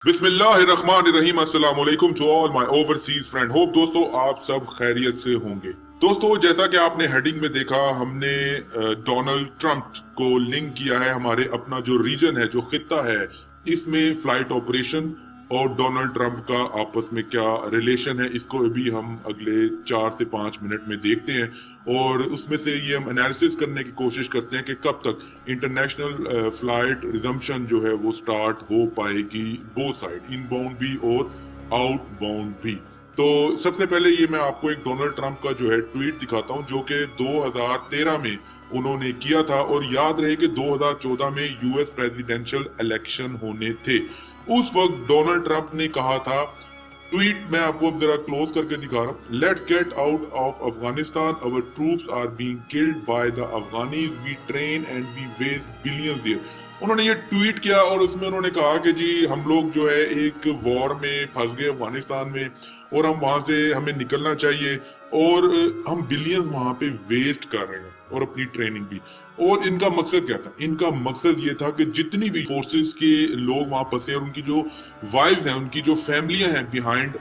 बिस्मिल्लाहिर्रहमानिर्रहीम। अस्सलाम वालेकुम to all my overseas friend. Hope दोस्तों आप सब खैरियत से होंगे। दोस्तों जैसा कि आपने हेडिंग में देखा, हमने डोनाल्ड ट्रंप को लिंक किया है हमारे अपना जो रीजन है, जो खित्ता है, इसमें फ्लाइट ऑपरेशन और डोनाल्ड ट्रंप का आपस में क्या रिलेशन है, इसको अभी हम अगले 4 से 5 मिनट में देखते हैं और उसमें से ये हम एनालिसिस करने की कोशिश करते हैं कि कब तक इंटरनेशनल फ्लाइट रिजम्पशन जो है वो स्टार्ट हो पाएगी, बोथ साइड, इनबाउंड भी और आउटबाउंड भी। तो सबसे पहले ये मैं आपको एक डोनाल्ड ट्रंप का जो है ट्वीट दिखाता हूं जो कि 2013 में उन्होंने किया था। और याद रहे कि 2014 में यूएस प्रेसिडेंशियल इलेक्शन होने थे। उस वक्त डोनाल्ड ट्रंप ने कहा था, ट्वीट मैं आपको अब जरा क्लोज करके दिखा रहा हूं, let's get out of Afghanistan, our troops are being killed by the Afghanis, we train and we waste billions there. उन्होंने ये ट्वीट किया और उसमें उन्होंने कहा कि जी हम लोग जो है एक वॉर में फंस गए अफगानिस्तान में और हम वहां से हमें निकलना चाहिए और हम बिलियंस वहां पे वेस्ट कर रहे हैं और अपनी ट्रेनिंग भी। और इनका मकसद क्या था? इनका मकसद ये था कि जितनी भी फोर्सेस के लोग वहां फंसे और उनकी जो वाइफ्स हैं, उनकी जो फैमिलियां हैं बिहाइंड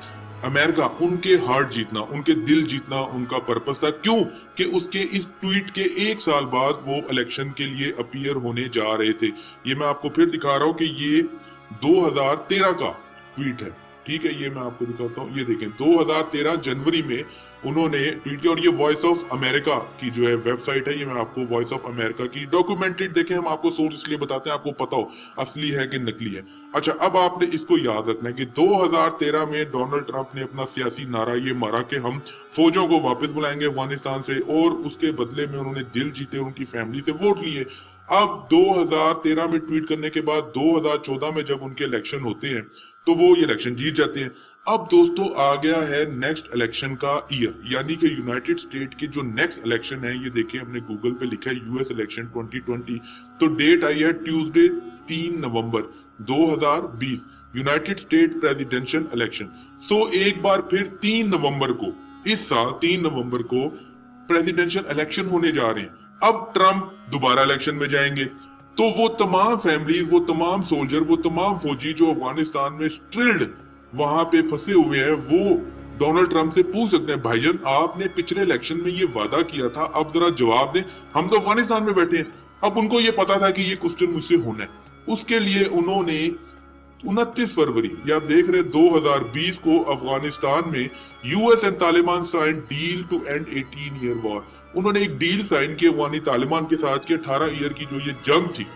अमेरिका, उनके हार्ट जीतना, उनके दिल जीतना उनका पर्पस था। क्यों? कि उसके इस ट्वीट के 1 साल बाद वो इलेक्शन के लिए अपीयर होने जा रहे थे। ये मैं आपको फिर दिखा रहा हूं कि ये 2013 का ट्वीट है। ठीक है, ये मैं आपको दिखाता हूँ। ये देखें, 2013 जनवरी में उन्होंने ट्वीट किया और ये वॉइस ऑफ अमेरिका की जो है वेबसाइट है, ये मैं आपको वॉइस ऑफ अमेरिका की डॉक्यूमेंटेड, देखें हम आपको सोर्स इसलिए बताते हैं आपको पता हो असली है कि नकली है। अच्छा, अब आपने इसको याद रखना है कि 2013 में डोनाल्ड ट्रंप ने अपना सियासी नारा ये मारा कि हम फौजों को वापस बुलाएंगे अफगानिस्तान से, और उसके बदले में उन्होंने दिल जीते, उनकी फैमिली से वोट लिए। अब 2013 में ट्वीट करने के बाद 2014 में जब उनके इलेक्शन होते हैं तो वो ये इलेक्शन जीत जाते हैं। अब दोस्तों आ गया है नेक्स्ट इलेक्शन का ईयर, यानी कि यूनाइटेड स्टेट के जो नेक्स्ट इलेक्शन है, ये देखिए हमने गूगल पे लिखा है यूएस इलेक्शन 2020। तो डेट आई है ट्यूसडे 3 नवंबर 2020, यूनाइटेड स्टेट प्रेसिडेंशियल इलेक्शन। सो एक बार फिर 3 नवंबर को, इस साल 3 नवंबर को प्रेसिडेंशियल इलेक्शन होने जा रहे हैं। अब ट्रंप दोबारा इलेक्शन में जाएंगे तो वो तमाम फैमिलीज, वो तमाम सोल्जर, वो तमाम फौजी जो अफगानिस्तान में स्ट्रिल्ड वहां पे फंसे हुए हैं, वो डोनाल्ड ट्रंप से पूछ सकते हैं, भाईजान आपने पिछले इलेक्शन में ये वादा किया था, अब जरा जवाब दें, हम तो अफगानिस्तान में बैठे हैं। अब उनको ये पता था कि ये क्वेश्चन मुझसे होना है। उसके लिए उन्होंने 29 फरवरी, ये आप देख रहे हैं 2020 को, अफगानिस्तान में US and Taliban sign deal to end 18 year war. उन्होंने एक डील साइन की अफगानी तालिबान के साथ कि 18 ईयर की जो ये जंग थी,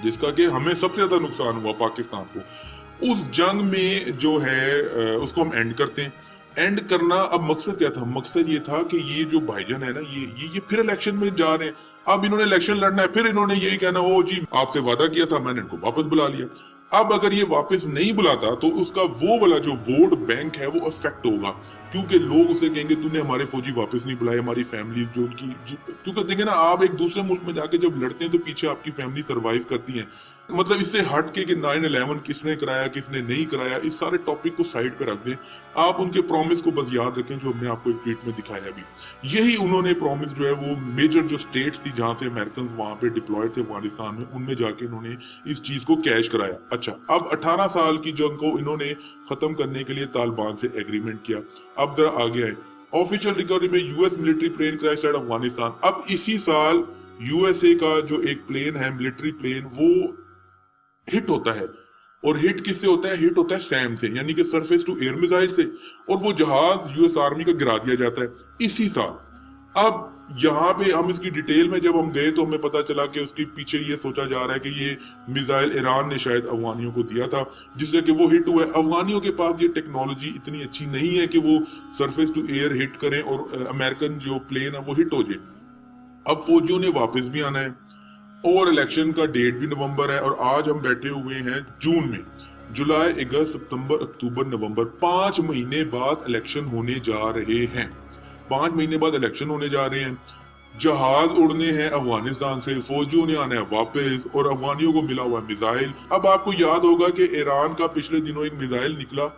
जिसका कि हमें सबसे ज्यादा नुकसान हुआ पाकिस्तान को, उस जंग में जो है उसको हम एंड करते हैं। एंड करना, अब मकसद क्या था? मकसद ये था कि ये जो भाईजान है ना, ये फिर इलेक्शन में जा रहे हैं। अब इन्होंने इलेक्शन लड़ना है, फिर इन्होंने यही कहना, ओ जी आपसे वादा किया था, मैंने इनको वापस बुला लिया। अब अगर ये वापस नहीं बुलाता तो उसका वो वाला जो वोट बैंक है वो अफेक्ट होगा, क्योंकि लोग उसे कहेंगे तूने हमारे फौजी वापस नहीं बुलाए, हमारी फैमिली जो उनकी, क्योंकि देखिए ना, आप एक दूसरे मुल्क में जाके जब लड़ते हैं तो पीछे आपकी फैमिली सरवाइव करती है। मतलब इससे हट के कि 9/11 किसने कराया किसने नहीं कराया, इस सारे टॉपिक को साइड पे रख दें। आप उनके प्रॉमिस को बस याद रखें जो हमने आपको एक ट्वीट में दिखाया अभी। यही उन्होंने प्रॉमिस जो है वो मेजर जो स्टेट्स थी जहां से अमेरिकन वहां पे डिप्लॉयड थे अफगानिस्तान में, उनमें जाके इन्होंने इस चीज को कैश कराया। अच्छा, अब 18 साल की जंग को इन्होंने खत्म करने के लिए तालिबान से एग्रीमेंट किया। अब जरा आगे आए, ऑफिशियल रिकवरी में US military plane crash at Afghanistan. अब इसी साल यूएसए का जो एक प्लेन है, मिलिट्री प्लेन, वो हिट होता है। और हिट किससे होता है? हिट होता है सैम से, यानी कि सरफेस टू एयर मिसाइल से, और वो जहाज यूएस आर्मी का गिरा दिया जाता है इसी साल। अब यहाँ पे हम इसकी डिटेल में जब हम गए तो हमें पता चला कि उसके पीछे ये सोचा जा रहा है कि ये मिसाइल ईरान ने शायद अफगानियों को दिया था, जिससे कि वो हिट हुआ है। अफगानियों के पास ये टेक्नोलॉजी इतनी अच्छी नहीं है कि वो सरफेस टू एयर हिट करें और अमेरिकन जो प्लेन है वो हिट हो जाए। अब फौजियों ने वापस भी आना है और इलेक्शन का डेट भी नवंबर है, और आज हम बैठे हुए हैं जून में। जुलाई, अगस्त, सितंबर, अक्टूबर, नवंबर, 5 महीने बाद इलेक्शन होने जा रहे हैं। 5 महीने बाद इलेक्शन होने जा रहे हैं। जहाज उड़ने हैं अफगानिस्तान से, फौजियों ने आना है वापस, और अफगानियों को मिला हुआ मिसाइल। अब आपको याद होगा कि ईरान का पिछले दिनों एक मिसाइल निकला,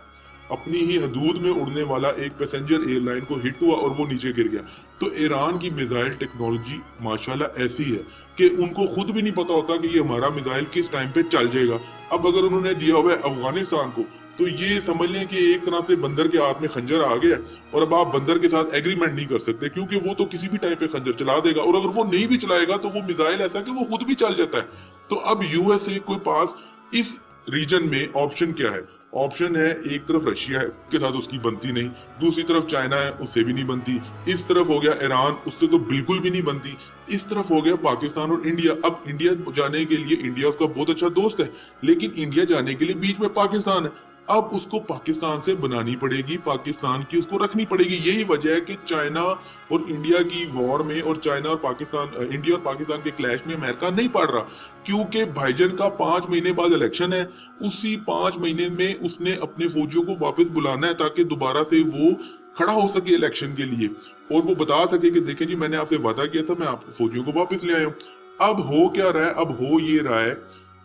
अपनी ही हदूद में उड़ने वाला एक पैसेंजर एयरलाइन को हिट हुआ और वो नीचे गिर गया। तो ईरान की मिसाइल टेक्नोलॉजी माशाल्लाह ऐसी है कि उनको खुद भी नहीं पता होता कि ये हमारा मिसाइल किस टाइम पे चल जाएगा। अब अगर उन्होंने दिया हुआ है अफगानिस्तान को, तो ये समझ लें कि एक तरह से बंदर के हाथ में खंजर आ गया और अब आप बंदर के साथ एग्रीमेंट नहीं कर सकते, क्योंकि वो तो किसी भी टाइम पे खंजर चला देगा, और अगर वो नहीं भी चलाएगा तो वो मिसाइल ऐसा कि वो खुद भी चल जाता है। तो अब यूएसए के पास इस रीजन में ऑप्शन क्या है? ऑप्शन है, एक तरफ रशिया है, के साथ उसकी बनती नहीं, दूसरी तरफ चाइना है, उससे भी नहीं बनती, इस तरफ हो गया ईरान, उससे तो बिल्कुल भी नहीं बनती, इस तरफ हो गया पाकिस्तान और इंडिया। अब इंडिया जाने के लिए, इंडिया उसका बहुत अच्छा दोस्त है, लेकिन इंडिया जाने के लिए बीच में पाकिस्तान है। अब उसको पाकिस्तान से बनानी पड़ेगी, पाकिस्तान की उसको रखनी पड़ेगी। यही वजह है कि चाइना और इंडिया की वॉर में, और चाइना और पाकिस्तान, इंडिया और पाकिस्तान के क्लैश में अमेरिका नहीं पड़ रहा, क्योंकि भाईजान का 5 महीने बाद इलेक्शन है। उसी 5 महीने में उसने अपने फौजियों को वापस बुलाना है, ताकि दोबारा से वो खड़ा हो सके इलेक्शन के लिए, और वो बता सके कि देखें जी, मैंने आपसे वादा किया था, मैं आपके फौजियों को वापस ले आया हूँ। अब हो क्या रहा है? अब हो ये रहा है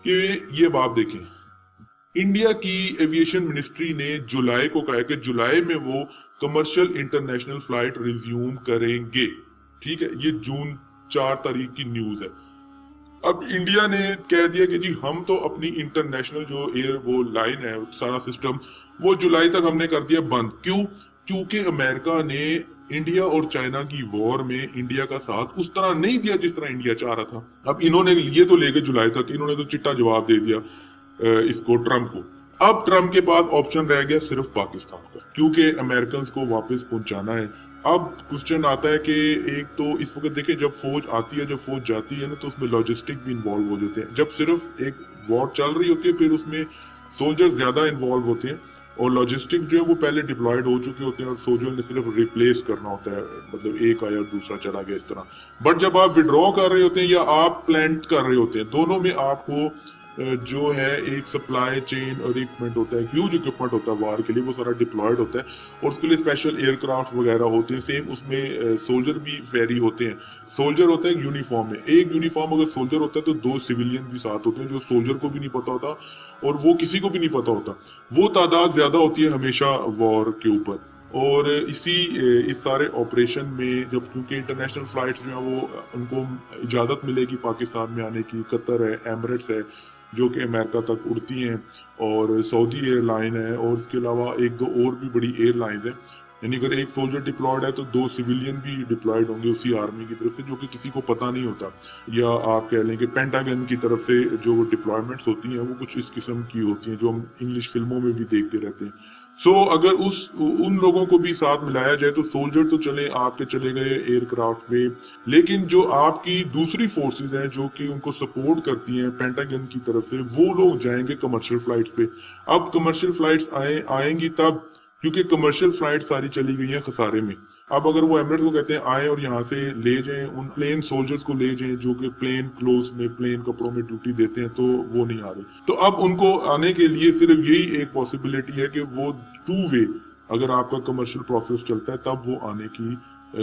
कि ये बात देखें, इंडिया की एविएशन मिनिस्ट्री ने जुलाई को कहा कि जुलाई में वो कमर्शियल इंटरनेशनल फ्लाइट रिज्यूम करेंगे। ठीक है, ये जून 4 तारीख की न्यूज है। अब इंडिया ने कह दिया कि जी हम तो अपनी इंटरनेशनल जो एयर वो लाइन है, सारा सिस्टम, वो जुलाई तक हमने कर दिया बंद। क्यों? क्योंकि अमेरिका ने इंडिया और चाइना की वॉर में इंडिया का साथ उस तरह नहीं दिया जिस तरह इंडिया चाह रहा था। अब इन्होंने लिए तो लेके जुलाई तक, इन्होंने तो चिट्टा जवाब दे दिया इसको, ट्रम्प को। अब ट्रम्प के पास ऑप्शन रह गया सिर्फ पाकिस्तान का, क्योंकि अमेरिकन को वापस पहुंचाना है। अब क्वेश्चन आता है कि एक तो इस वक्त देखें, जब फौज आती है, जब फौज जाती है ना, तो उसमें लॉजिस्टिक भी इन्वॉल्व हो जाते हैं। जब सिर्फ एक वॉर चल रही होती है, फिर उसमें सोल्जर ज्यादा इन्वॉल्व होते हैं, और लॉजिस्टिक्स जो है वो पहले डिप्लॉयड हो चुके होते हैं, और सोल्जर ने सिर्फ रिप्लेस करना होता है, मतलब एक आया और दूसरा चला गया, इस तरह। बट जब आप विड्रॉ कर रहे होते हैं या आप प्लांट कर रहे होते हैं, दोनों में आपको जो है एक सप्लाई चेन और इक्विपमेंट होता है, ह्यूज इक्विपमेंट होता है वार के लिए, वो सारा डिप्लॉयड होता है, और उसके लिए स्पेशल एयरक्राफ्ट वगैरह होते हैं। सेम उसमें सोल्जर भी वेरी होते हैं। सोल्जर होता है यूनिफॉर्म में, एक यूनिफॉर्म अगर सोल्जर होता है तो 2 सिविलियन भी साथ होते हैं, जो सोल्जर को भी नहीं पता होता और वो किसी को भी नहीं पता होता। वो तादाद ज्यादा होती है हमेशा वॉर के ऊपर। और इस सारे ऑपरेशन में जब, क्योंकि इंटरनेशनल फ्लाइट्स जो है वो उनको इजाज़त मिलेगी पाकिस्तान में आने की, कतर है, एमिरेट्स है जो कि अमेरिका तक उड़ती हैं, और सऊदी एयरलाइन है, और उसके अलावा 1-2 और भी बड़ी एयरलाइंस हैं। यानी अगर एक सोल्जर डिप्लॉयड है तो 2 सिविलियन भी डिप्लॉयड होंगे उसी आर्मी की तरफ से, जो कि किसी को पता नहीं होता। या आप कह लें कि पेंटागन की तरफ से जो डिप्लॉयमेंट्स होती हैं वो कुछ इस किस्म की होती हैं, जो हम इंग्लिश फिल्मों में भी देखते रहते हैं। सो अगर उन लोगों को भी साथ मिलाया जाए तो सोल्जर तो चले, आपके चले गए एयरक्राफ्ट में, लेकिन जो आपकी दूसरी फोर्सेस हैं जो कि उनको सपोर्ट करती हैं पेंटागन की तरफ से, वो लोग जाएंगे कमर्शियल फ्लाइट्स पे। अब कमर्शियल फ्लाइट्स आएंगी तब, क्योंकि कमर्शियल फ्लाइट सारी चली गई हैं खसारे में। अब अगर वो एमिरेट्स को कहते हैं आए और यहाँ से ले जाएं, उन प्लेन सोल्जर्स को ले जाएं जो कि प्लेन क्लोथ में, प्लेन कपड़ों में ड्यूटी देते हैं, तो वो नहीं आ रहे। तो अब उनको आने के लिए सिर्फ यही एक पॉसिबिलिटी है कि वो 2 वे, अगर आपका कमर्शियल प्रोसेस चलता है तब वो आने की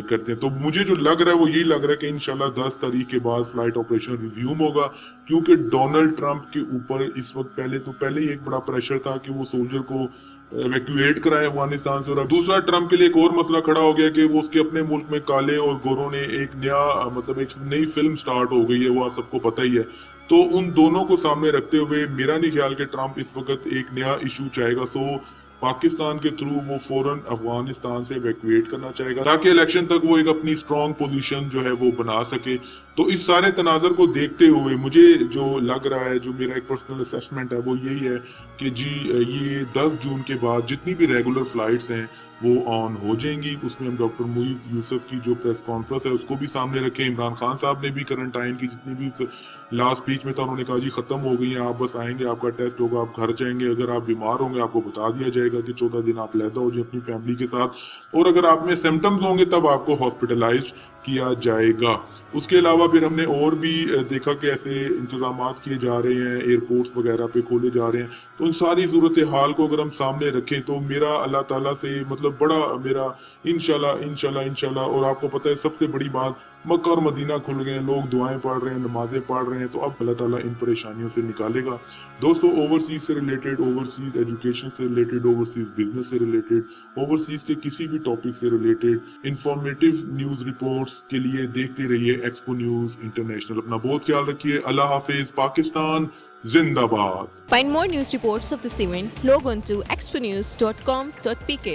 करते हैं। तो मुझे जो लग रहा है वो यही लग रहा है कि इंशाल्लाह 10 तारीख के बाद फ्लाइट ऑपरेशन रिज्यूम होगा, क्योंकि डोनाल्ड ट्रंप के ऊपर इस वक्त पहले ही एक बड़ा प्रेशर था कि वो सोल्जर को इवैक्यूएट कराए अफगानिस्तान से। और दूसरा, ट्रंप के लिए एक और मसला खड़ा हो गया कि वो उसके अपने मुल्क में काले और गोरों ने एक नया, मतलब एक नई फिल्म स्टार्ट हो गई है, वो आप सबको पता ही है। तो उन दोनों को सामने रखते हुए मेरा नहीं ख्याल कि ट्रंप इस वक्त एक नया इशू चाहेगा। सो पाकिस्तान के थ्रू वो फौरन अफगानिस्तान से इवैक्यूएट करना चाहेगा, ताकि इलेक्शन तक वो एक अपनी स्ट्रॉन्ग पोजीशन जो है वो बना सके। तो इस सारे तनाजर को देखते हुए मुझे जो लग रहा है, जो मेरा एक पर्सनल असेसमेंट है, वो यही है कि जी ये 10 जून के बाद जितनी भी रेगुलर फ्लाइट्स हैं वो ऑन हो जाएंगी। उसमें हम डॉक्टर मोईद यूसुफ की जो प्रेस कॉन्फ्रेंस है उसको भी सामने रखें। इमरान खान साहब ने भी करंटाइन की जितनी भी लास्ट स्पीच में था, उन्होंने कहा जी खत्म हो गई है, आप बस आएंगे, आपका टेस्ट होगा, आप घर जाएंगे, अगर आप बीमार होंगे आपको बता दिया जाएगा कि 14 दिन आप लैदा हो जाए अपनी फैमिली के साथ, और अगर आप में सिम्टम्स होंगे तब आपको हॉस्पिटलाइज किया जाएगा। उसके अलावा फिर हमने और भी देखा कि ऐसे इंतजाम किए जा रहे हैं, एयरपोर्ट्स वगैरह पे खोले जा रहे हैं। तो इन सारी सूरत हाल को अगर हम सामने रखें तो मेरा अल्लाह ताला से मतलब बड़ा मेरा इंशाल्लाह। और आपको पता है सबसे बड़ी बात मक्का और मदीना खुल गए, लोग दुआएं पढ़ रहे हैं, नमाजें पढ़ रहे हैं, तो अब अल्लाह ताला इन परेशानियों से निकालेगा। दोस्तों ओवरसीज से रिलेटेड, ओवरसीज एजुकेशन से रिलेटेड, ओवरसीज बिजनेस से रिलेटेड, ओवरसीज के किसी भी टॉपिक से रिलेटेड इंफॉर्मेटिव न्यूज रिपोर्ट्स के लिए देखते रहिए एक्सपो न्यूज इंटरनेशनल। अपना बहुत ख्याल रखिए। अल्लाह हाफिज। पाकिस्तान जिंदाबाद। Find more news reports of this event, log on to exponews.com.pk.